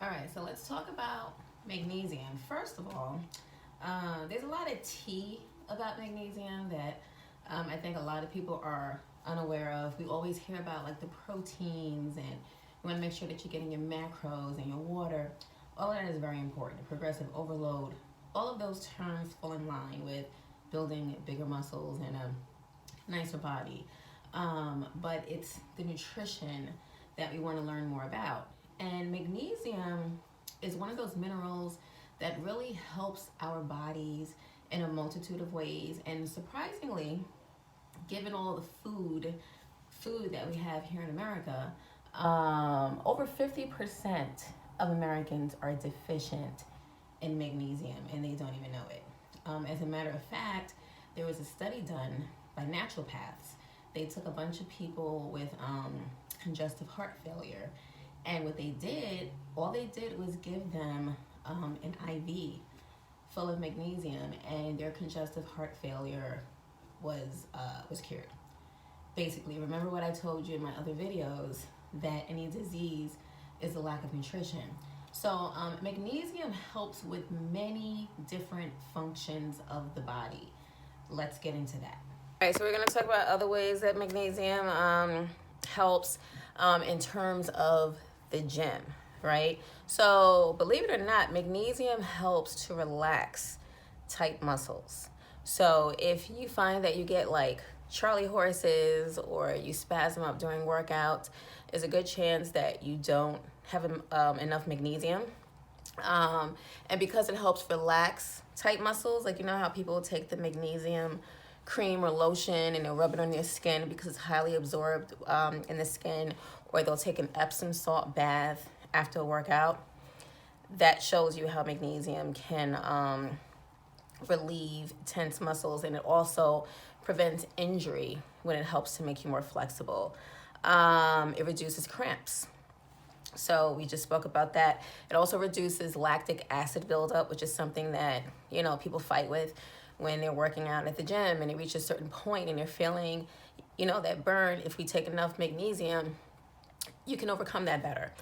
All right, so let's talk about magnesium. First of all, there's a lot of tea about magnesium that I think a lot of people are unaware of. We always hear about like the proteins, and you want to make sure that you're getting your macros and your water. All of that is very important. Progressive overload, all of those terms fall in line with building bigger muscles and a nicer body. But it's the nutrition that we want to learn more about. And magnesium is one of those minerals that really helps our bodies in a multitude of ways. And surprisingly, given all the food that we have here in America, over 50% of Americans are deficient in magnesium and they don't even know it. As a matter of fact, there was a study done by naturopaths. They took a bunch of people with congestive heart failure, and what they did, all they did was give them an IV full of magnesium, and their congestive heart failure was cured. Basically, remember what I told you in my other videos, that any disease is a lack of nutrition. So magnesium helps with many different functions of the body. Let's get into that. All right, so we're going to talk about other ways that magnesium helps in terms of the gym, right? So believe it or not, magnesium helps to relax tight muscles. So if you find that you get like Charlie horses or you spasm up during workouts, there's a good chance that you don't have enough magnesium. And because it helps relax tight muscles, like you know how people take the magnesium cream or lotion and they'll rub it on their skin because it's highly absorbed in the skin, or they'll take an Epsom salt bath after a workout. That shows you how magnesium can relieve tense muscles, and it also prevents injury when it helps to make you more flexible. It reduces cramps. So we just spoke about that. It also reduces lactic acid buildup, which is something that, you know, people fight with when they're working out at the gym and they reach a certain point and they're feeling, you know, that burn. If we take enough magnesium, you can overcome that better.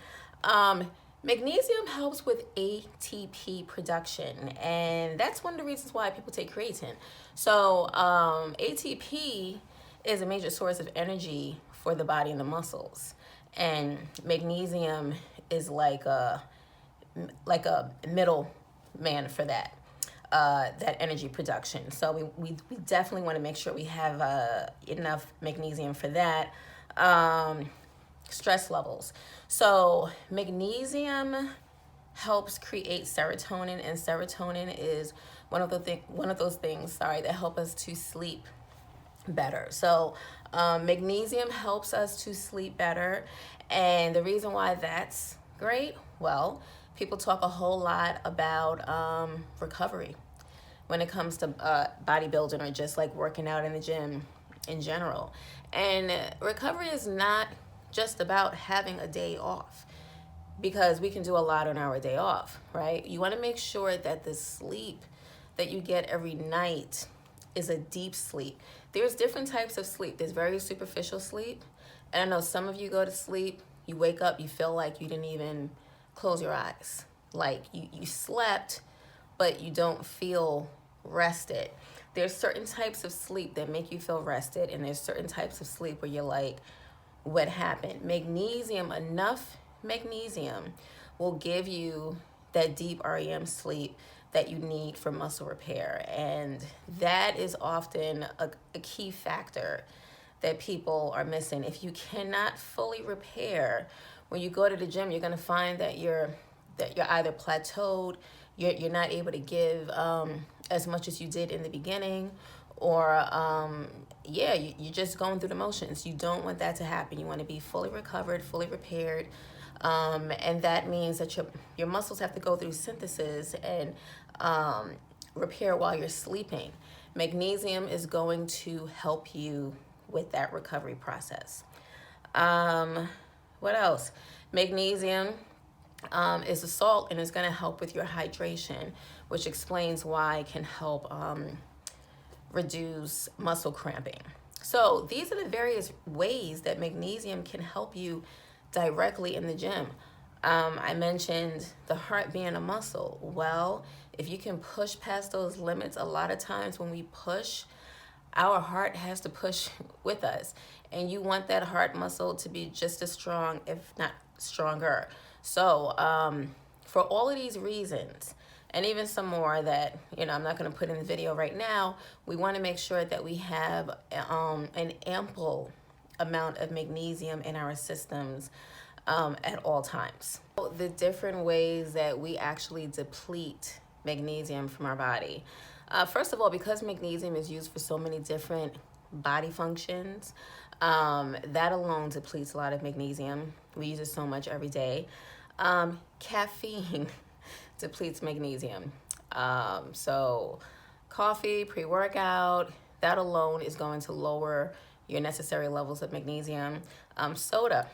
Magnesium helps with ATP production, and that's one of the reasons why people take creatine. So ATP is a major source of energy for the body and the muscles, and magnesium is like a middle man for that energy production. So we definitely want to make sure we have enough magnesium for that. Stress levels. So magnesium helps create serotonin, and serotonin is one of those things that help us to sleep better. So magnesium helps us to sleep better, and the reason why that's great, well, people talk a whole lot about recovery when it comes to bodybuilding or just like working out in the gym in general. And recovery is not just about having a day off, because we can do a lot on our day off, right? You want to make sure that the sleep that you get every night is a deep sleep. There's different types of sleep. There's very superficial sleep. And I know some of you go to sleep, you wake up, you feel like you didn't even close your eyes. Like you slept, but you don't feel rested. There's certain types of sleep that make you feel rested, and there's certain types of sleep where you're like, what happened? Magnesium, enough magnesium will give you that deep REM sleep that you need for muscle repair. And that is often a key factor that people are missing. If you cannot fully repair, when you go to the gym, you're going to find that you're either plateaued, you're not able to give as much as you did in the beginning, or you're just going through the motions. You don't want that to happen. You want to be fully recovered, fully repaired, and that means that your muscles have to go through synthesis and repair while you're sleeping. Magnesium is going to help you with that recovery process. What else? Magnesium is a salt, and it's going to help with your hydration, which explains why it can help reduce muscle cramping. So these are the various ways that magnesium can help you directly in the gym. I mentioned the heart being a muscle. Well, if you can push past those limits, a lot of times when we push, our heart has to push with us. And you want that heart muscle to be just as strong, if not stronger. So, for all of these reasons, and even some more that, I'm not going to put in the video right now, we want to make sure that we have an ample amount of magnesium in our systems at all times. The different ways that we actually deplete magnesium from our body. First of all, because magnesium is used for so many different body functions, that alone depletes a lot of magnesium. We use it so much every day. Caffeine depletes magnesium. So coffee, pre-workout, that alone is going to lower your necessary levels of magnesium. Soda,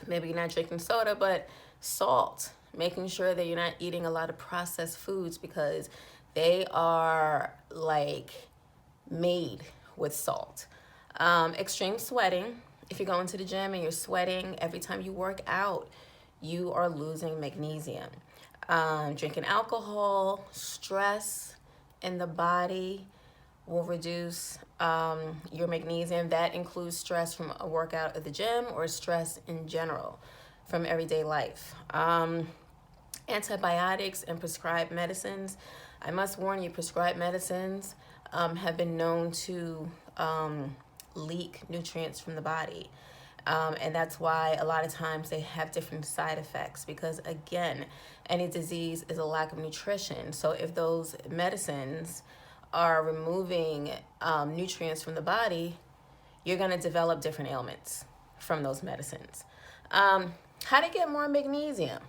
maybe you're not drinking soda, but salt, making sure that you're not eating a lot of processed foods because they are like made with salt. Extreme sweating. If you're going to the gym and you're sweating every time you work out, you are losing magnesium. Drinking alcohol, stress in the body will reduce your magnesium. That includes stress from a workout at the gym or stress in general from everyday life. Antibiotics and prescribed medicines. I must warn you, prescribed medicines have been known to leak nutrients from the body. And that's why a lot of times they have different side effects because, again, any disease is a lack of nutrition. So if those medicines are removing nutrients from the body, you're going to develop different ailments from those medicines. How to get more magnesium?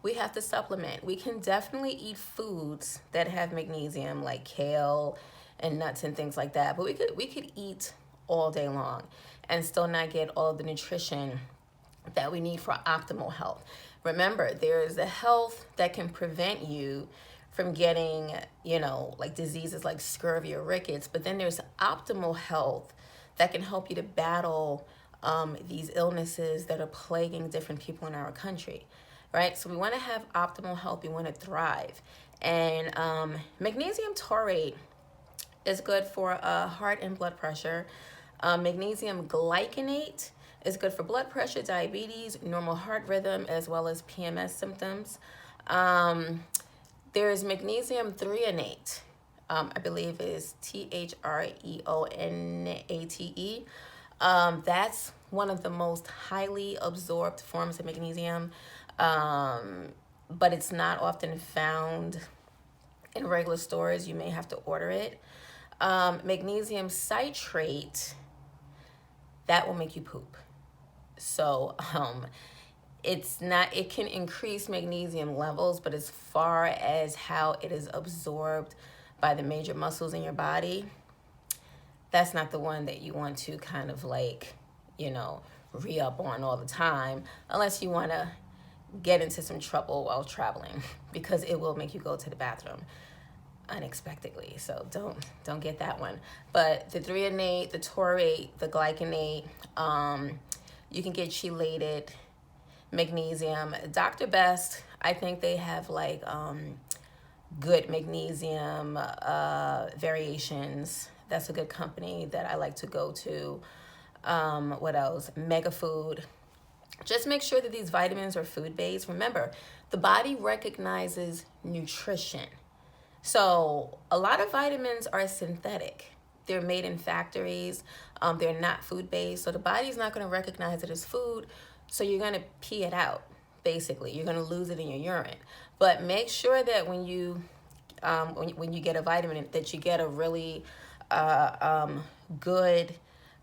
We have to supplement. We can definitely eat foods that have magnesium like kale and nuts and things like that, but we could eat all day long and still not get all of the nutrition that we need for optimal health. Remember, there's a health that can prevent you from getting, like diseases like scurvy or rickets, but then there's optimal health that can help you to battle these illnesses that are plaguing different people in our country, right? So we want to have optimal health. We want to thrive. And magnesium taurate is good for heart and blood pressure. Magnesium glycinate is good for blood pressure, diabetes, normal heart rhythm, as well as PMS symptoms. There's magnesium threonate. I believe is threonate. That's one of the most highly absorbed forms of magnesium, but it's not often found in regular stores. You may have to order it. Magnesium citrate, that will make you poop. So it can increase magnesium levels, but as far as how it is absorbed by the major muscles in your body, that's not the one that you want to kind of like, re-up on all the time, unless you want to get into some trouble while traveling, because it will make you go to the bathroom unexpectedly. So don't get that one. But the threonate, the taurate, the glycinate, you can get chelated magnesium. Dr. Best, I think they have like good magnesium variations. That's a good company that I like to go to. What else? Mega Food. Just make sure that these vitamins are food-based. Remember, the body recognizes nutrition. So a lot of vitamins are synthetic. They're made in factories. They're not food-based. So the body's not going to recognize it as food. So you're going to pee it out, basically. You're going to lose it in your urine. But make sure that when you get a vitamin, that you get a really good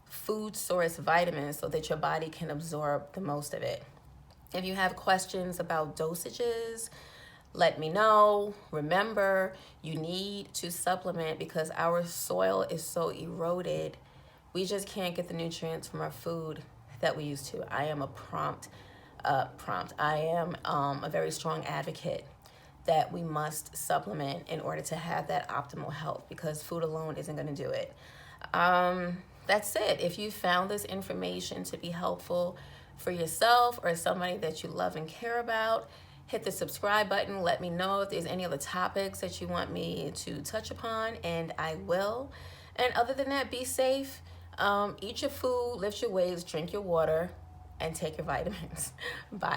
food source vitamin so that your body can absorb the most of it. If you have questions about dosages, let me know. Remember, you need to supplement because our soil is so eroded. We just can't get the nutrients from our food that we used to. I am a a very strong advocate that we must supplement in order to have that optimal health because food alone isn't going to do it. That's it. If you found this information to be helpful, for yourself or somebody that you love and care about. Hit the subscribe button. Let me know if there's any other topics that you want me to touch upon, and I will. And other than that, be safe. Eat your food, lift your weights, drink your water, and take your vitamins. Bye.